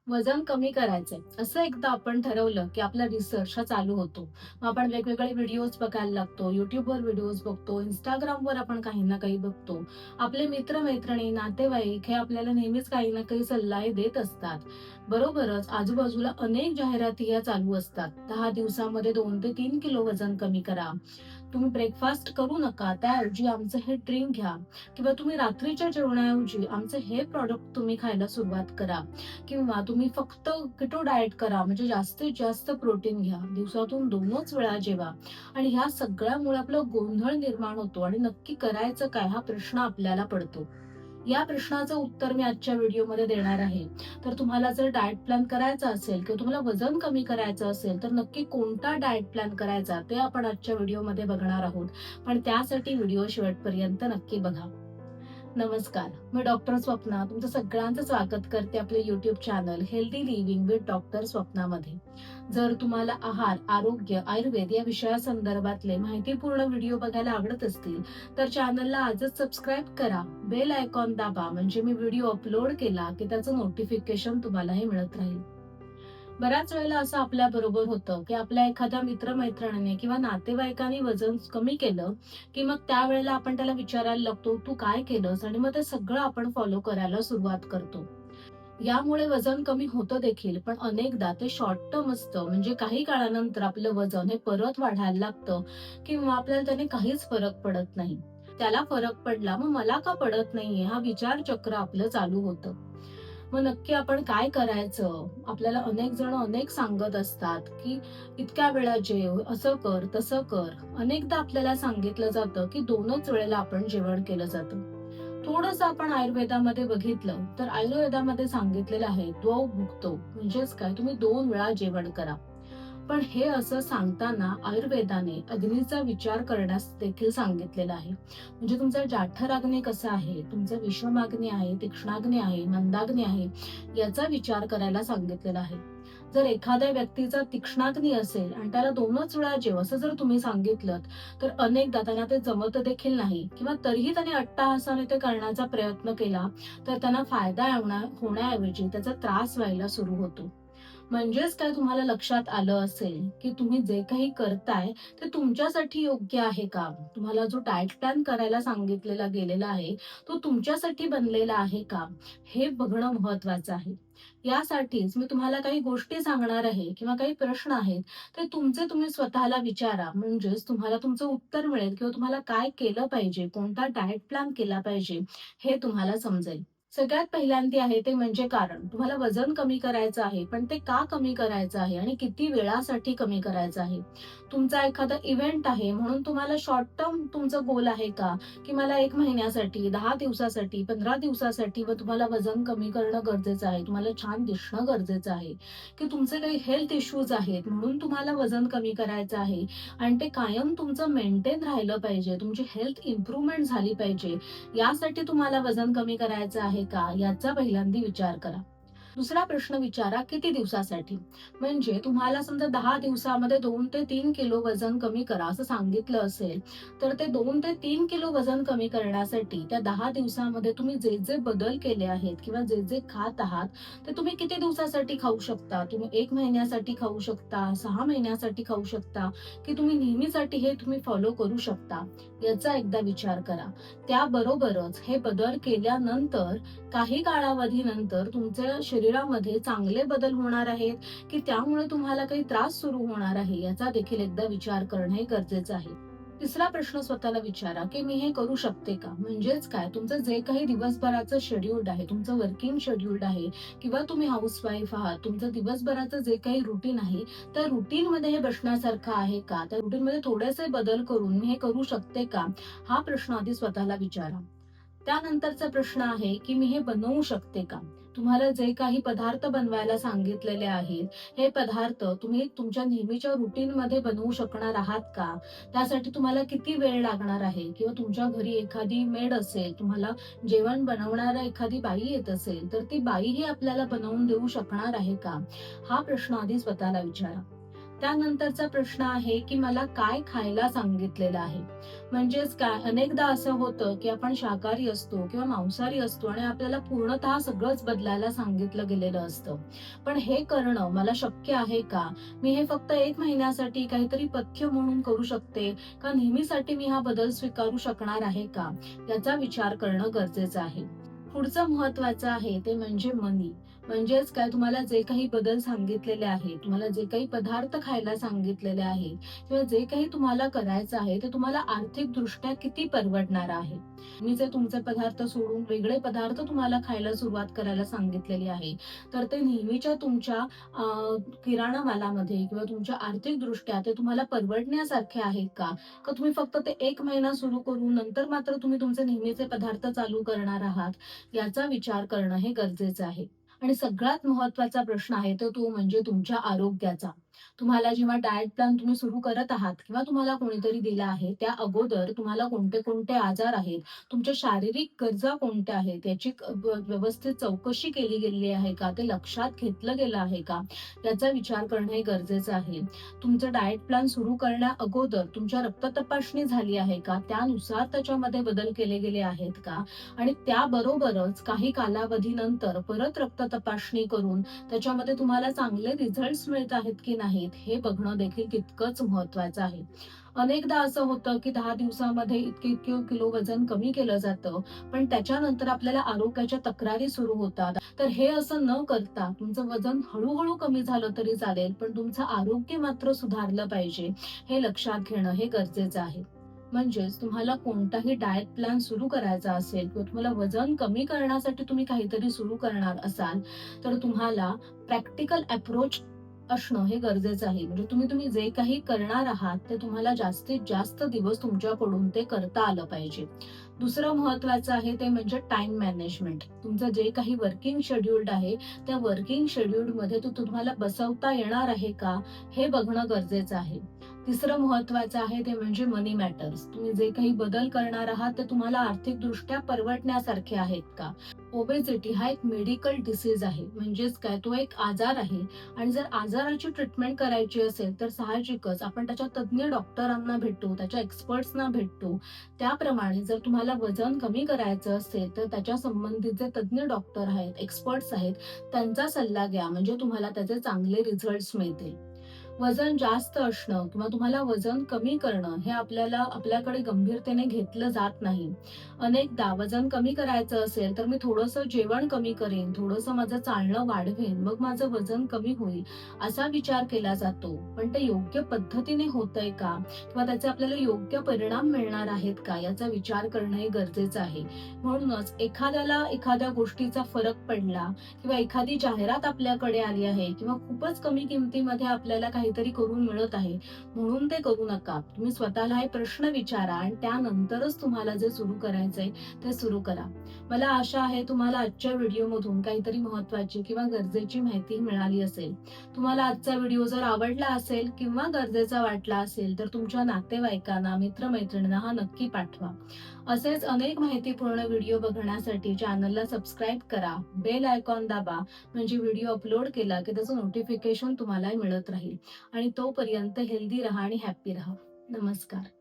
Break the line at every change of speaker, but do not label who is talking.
वजन कमी करायचंय असं एकदा आपण ठरवलं की आपला रिसर्च हा चालू होतो. मग आपण वेगवेगळे व्हिडिओज बघायला लागतो, युट्यूबवर व्हिडिओज बघतो, इंस्टाग्रामवर आपण काही ना काही बघतो. आपले मित्रमैत्रिणी, नातेवाईक हे आपल्याला नेहमीच काही ना काही सल्लाही देत असतात. बरोबरच आजूबाजूला अनेक जाहिराती या चालू असतात. 10 दिवसामध्ये 2 ते 3 किलो वजन कमी करा. तुम्ही ब्रेकफास्ट करू नका, त्याऐवजी आमचं हे ड्रिंक घ्या, किंवा तुम्ही रात्रीच्या जेवणाऐवजी आमचं हे प्रॉडक्ट तुम्ही खायला सुरुवात करा, किंवा तुम्ही फक्त किटो डाएट करा, म्हणजे जास्तीत जास्त प्रोटीन घ्या, दिवसातून 2च वेळा जेवा. आणि ह्या सगळ्यामुळे आपला गोंधळ निर्माण होतो आणि नक्की करायचं काय हा प्रश्न आपल्याला पडतो. या प्रश्नाचं उत्तर मी आजच्या व्हिडिओमध्ये देणार आहे. तर तुम्हाला जर डाएट प्लॅन करायचा असेल किंवा तुम्हाला वजन कमी करायचं असेल तर नक्की कोणता डाएट प्लॅन करायचा ते आपण आजच्या व्हिडिओमध्ये बघणार आहोत. पण त्यासाठी व्हिडिओ शेवटपर्यंत नक्की बघा. नमस्कार, मी डॉक्टर स्वप्ना तुमचं सगळ्यांचं स्वागत करते आपले YouTube channel healthy living with doctor स्वप्नामध्ये. जर तुम्हाला आहार, आरोग्य, आयुर्वेद या विषयासंदर्भातले माहितीपूर्ण व्हिडिओ बघायला आवडत असतील तर चॅनलला आजच सबस्क्राईब करा, बेल आयकॉन दाबा, म्हणजे मी व्हिडिओ अपलोड केला की त्याचं नोटिफिकेशन तुम्हालाही मिळत राहील. बऱ्याच वेळेला असं आपल्या बरोबर होतं की आपल्या एखाद्या मित्रमैत्रिणीने किंवा नातेवाईकांनी वजन कमी केलं की मग त्यावेळेला आपण त्याला विचारायला लागतो, तू काय केलंस, आणि मग ते सगळं आपण फॉलो करायला सुरुवात करतो. यामुळे वजन कमी होतं देखील, पण अनेकदा ते शॉर्ट टर्म असतं, म्हणजे काही काळानंतर आपलं वजन हे परत वाढायला लागतं किंवा आपल्याला त्याने काहीच फरक पडत नाही. त्याला फरक पडला, मग मला का पडत नाहीये हा विचार चक्र आपलं चालू होतं. मग नक्की आपण काय करायचं? आपल्याला अनेक जण अनेक सांगत असतात की इतक्या वेळा जेव, असं कर, तसं कर. अनेकदा आपल्याला सांगितलं जातं की 2च वेळेला आपण जेवण केलं जातं. थोडंसं आपण आयुर्वेदामध्ये बघितलं तर आयुर्वेदामध्ये सांगितलेलं आहे, द्वौ भुक्तो, म्हणजेच काय, तुम्ही 2 वेळा जेवण करा. पण हे असं सांगताना आयुर्वेदाने अग्नीचा विचार करण्यास देखील सांगितलेलं आहे. म्हणजे तुमचा जाठराग्नी कसा आहे, तुमचं विषमाग्नी आहे, तीक्ष्णाग्नी आहे, मंदाग्नी आहे, याचा विचार करायला सांगितलेला आहे. जर एखाद्या व्यक्तीचा तीक्ष्णाग्नी असेल आणि त्याला 2च वेळा जेव असं जर तुम्ही सांगितलं तर अनेकदा त्यांना ते जमत देखील नाही, किंवा तरीही त्याने अट्टाहासाने ते करण्याचा प्रयत्न केला तर त्यांना फायदा होण्याऐवजी त्याचा त्रास व्हायला सुरू होतो. म्हणजेच काय, तुम्हाला लक्षात आलं असेल की तुम्ही जे काही करताय ते तुमच्यासाठी योग्य आहे का? तुम्हाला जो डाएट प्लॅन करायला सांगितलेला गेलेला आहे तो तुमच्यासाठी बनलेला आहे का? हे बघणं महत्वाचं आहे. यासाठीच मी तुम्हाला काही गोष्टी सांगणार आहे किंवा काही प्रश्न आहेत, ते तुमचे तुम्ही स्वतःला विचारा, म्हणजेच तुम्हाला तुमचं उत्तर मिळेल किंवा तुम्हाला काय केलं पाहिजे, कोणता डाएट प्लॅन केला पाहिजे हे तुम्हाला समजेल. सगळ्यात पहिल्यांदी आहे ते म्हणजे कारण. तुम्हाला वजन कमी करायचं आहे, पण ते का कमी करायचं आहे आणि किती वेळासाठी कमी करायचं आहे? तुमचा एखादा इव्हेंट आहे म्हणून तुम्हाला शॉर्ट टर्म तुमचं गोल आहे का? की मला 1 महिन्यासाठी, 10 दिवसासाठी, 15 दिवसासाठी व तुम्हाला वजन कमी करणं गरजेचं आहे, तुम्हाला छान दिसणं गरजेचं आहे, की तुमचे काही हेल्थ इश्यूज आहेत म्हणून तुम्हाला वजन कमी करायचं आहे आणि ते कायम तुमचं मेंटेन राहिलं पाहिजे, तुमची हेल्थ इम्प्रूव्हमेंट झाली पाहिजे, यासाठी तुम्हाला वजन कमी करायचं आहे का? याचा पहिल्यांदा विचार करा. दुसरा प्रश्न विचारा, किती दिवसासाठी? म्हणजे तुम्हाला समजा 10 दिवसामध्ये 2 ते 3 किलो वजन कमी करा असं सांगितलं असेल, तर ते 2 ते 3 किलो वजन कमी करण्यासाठी त्या 10 दिवसामध्ये तुम्ही जे जे बदल केले आहेत किंवा जे जे खात आहात ते तुम्ही किती दिवसासाठी खाऊ शकता? तुम्ही 1 महिन्यासाठी खाऊ शकता, 6 महिन्यासाठी खाऊ शकता, की तुम्ही नेहमीसाठी हे तुम्ही फॉलो करू शकता, याचा एकदा विचार करा. त्याबरोबरच हे बदल केल्यानंतर काही कालावधीनंतर तुमच्या शरीरामध्ये चांगले बदल होणार आहेत की त्यामुळे तुम्हाला काही त्रास सुरू होणार आहे, याचा देखील एकदा विचार करणं गरजेचं आहे. तिसरा प्रश्न स्वतःला विचारा की मी हे करू शकते का? म्हणजेच काय, तुमचं जे काही दिवसभराचं शेड्यूल्ड आहे, तुमचं वर्किंग शेड्यूल्ड आहे, किंवा तुम्ही हाऊसवाईफ आहात, तुमचं दिवसभराचं जे काही रुटीन आहे त्या रुटीन मध्ये हे बसण्यासारखं आहे का? त्या रुटीन मध्ये थोडेसे बदल करून मी हे करू शकते का? हा प्रश्न आधी स्वतःला विचारा. त्यानंतरचा प्रश्न आहे की मी हे बनवू शकते का? तुम्हाला जे काही पदार्थ बनवायला सांगितलेले आहेत, हे पदार्थ तुम्ही तुमच्या नेहमीच्या रुटीनमध्ये बनवू शकणार आहात का? त्यासाठी तुम्हाला किती वेळ लागणार आहे? किंवा तुमच्या घरी एखादी मेड असेल, तुम्हाला जेवण बनवणारा एखादी बाई येत असेल, तर ती बाई ही आपल्याला बनवून देऊ शकणार आहे का? हा प्रश्न आधी स्वतःला विचारा. त्यानंतरचा प्रश्न आहे की मला काय खायला सांगितलेलं आहे. म्हणजेच काय, अनेकदा असं होतं की आपण शाकाहारी असतो किंवा मांसाहारी असतो आणि आपल्याला पूर्णतः सगळंच बदलायला सांगितलं गेलेलं असतं. पण हे करणं मला शक्य आहे का? मी हे फक्त 1 महिन्यासाठी काहीतरी पथ्य म्हणून करू शकते का नेहमीसाठी मी हा बदल स्वीकारू शकणार आहे का? याचा विचार करणं गरजेचं आहे. पुढचं महत्वाचं आहे ते म्हणजे मनी. म्हणजेच काय, तुम्हाला जे काही बदल सांगितलेले आहेत, तुम्हाला जे काही पदार्थ खायला सांगितलेले आहेत किंवा जे काही तुम्हाला करायचं आहे, ते तुम्हाला आर्थिकदृष्ट्या किती परवडणार आहे. मी जे तुमचे पदार्थ सोडून वेगळे पदार्थ तुम्हाला खायला सुरुवात करायला सांगितलेली आहे, तर ते नेहमीच्या तुमच्या किराणा मालामध्ये किंवा तुमच्या आर्थिकदृष्ट्या ते तुम्हाला परवडण्यासारखे आहेत का? का तुम्ही फक्त ते 1 महिना सुरू करून नंतर मात्र तुम्ही तुमचे नेहमीचे पदार्थ चालू करणार आहात? याचा विचार करणं हे गरजेचं आहे. आणि सगळ्यात महत्त्वाचा प्रश्न आहे तर तो म्हणजे तुमच्या आरोग्याचा. तुम्हाला जेव्हा डाएट प्लॅन तुम्ही सुरू करत आहात किंवा तुम्हाला कोणीतरी दिला आहे, त्या अगोदर तुम्हाला कोणते-कोणते आजार आहेत, तुमच्या शारीरिक गरजा कोणत्या आहेत, याची व्यवस्थित चौकशी केली गेलेली आहे का? ते लक्षात घेतलं गेलं आहे का? याचा विचार करणं हे गरजेचं आहे. तुमचं डाएट प्लॅन सुरू करण्या अगोदर तुमच्या रक्त तपासणी झाली आहे का? त्यानुसार त्याच्यामध्ये बदल केले गेले आहेत का? आणि त्याबरोबरच काही कालावधीनंतर परत रक्त तपासणी करून त्याच्यामध्ये तुम्हाला चांगले रिझल्ट्स मिळत आहेत की नाहीत हे बघणं देखील तितकंच महत्वाचं आहे. अनेकदा असं होतं की 10 दिवसामध्ये इतके-इतके किलो वजन कमी केलं जातं, पण त्याच्यानंतर आपल्याला आरोग्याच्या तक्रारी सुरू होतात. तर हे असं न करता तुमचं वजन हळू कमी झालं तरी चालेल, पण तुमचं आरोग्य मात्र सुधारलं पाहिजे, हे लक्षात घेणं हे गरजेचं आहे. म्हणजेच तुम्हाला कोणताही डाएट प्लॅन सुरू करायचा असेल किंवा तुम्हाला वजन कमी करण्यासाठी तुम्ही काहीतरी सुरू करणार असाल, तर तुम्हाला प्रॅक्टिकल अप्रोच असणं हे गरजेचं आहे. म्हणजे तुम्ही तुम्ही जे काही करणार आहात, ते तुम्हाला जास्तीत जास्त दिवस तुमच्याकडून ते करता आलं पाहिजे. दुसरं महत्वाचं आहे ते म्हणजे टाईम मॅनेजमेंट. तुमचं जे काही वर्किंग शेड्यूल्ड आहे, त्या वर्किंग शेड्यूलमध्ये तो तुम्हाला बसवता येणार आहे का? हे बघणं गरजेचं आहे. तिसरं महत्वाचं आहे ते म्हणजे मनी मॅटर्स. तुम्ही जे काही बदल करणार आहात, ते तुम्हाला आर्थिकदृष्ट्या परवडण्यासारखे आहेत का? ओबेसिटी हा एक मेडिकल डिसीज आहे. म्हणजेच काय, तो एक आजार आहे आणि जर आजाराची ट्रीटमेंट करायची असेल, तर साहजिकच आपण त्याच्या तज्ञ डॉक्टरांना भेटतो, त्याच्या एक्सपर्ट्सना भेटतो. त्याप्रमाणे जर तुम्हाला वजन कमी करायचं असेल, तर त्याच्या संबंधित जे तज्ञ डॉक्टर आहेत, एक्सपर्ट्स आहेत, त्यांचा सल्ला घ्या. म्हणजे तुम्हाला त्याचे चांगले रिझल्ट्स मिळतील. वजन जास्त असणं किंवा तुम्हाला वजन कमी करणं हे आपल्याकडे गंभीरतेने घेतलं जात नाही. अनेकदा वजन कमी करायचं असेल, तर मी थोडंसं जेवण कमी करेन, थोडंसं माझं चालणं वाढवेन, मग माझं वजन कमी होईल, असा विचार केला जातो. पण ते योग्य पद्धतीने होतंय का? किंवा त्याचे आपल्याला योग्य परिणाम मिळणार आहेत का? याचा विचार करणं हे गरजेचं आहे. म्हणूनच एखाद्याला एखाद्या गोष्टीचा फरक पडला किंवा एखादी जाहिरात आपल्याकडे आली आहे किंवा खूपच कमी किमतीमध्ये आपल्याला काहीतरी करून मिळत आहे, म्हणून ते करू नका. तुम्ही स्वतःला हे प्रश्न विचारा आणि त्यानंतरच तुम्हाला जे सुरू करायचंय ते सुरू करा. मला आशा आहे तुम्हाला आजच्या व्हिडिओमधून काहीतरी महत्त्वाची किंवा गरजेची माहिती मिळाली असेल. तुम्हाला आजचा व्हिडिओ जर आवडला असेल किंवा गरजेचा वाटला असेल, तर तुमच्या नातेवाईकांना, मित्रमैत्रिणींना हा नक्की पाठवा. असेच अनेक माहितीपूर्ण व्हिडिओ बघण्यासाठी चॅनलला सबस्क्राईब करा, बेल आयकॉन दाबा, म्हणजे व्हिडिओ अपलोड केला की त्याचं नोटिफिकेशन तुम्हाला मिळत राहील. आणि तोपर्यंत हेल्दी राहा आणि हॅप्पी राहा. नमस्कार.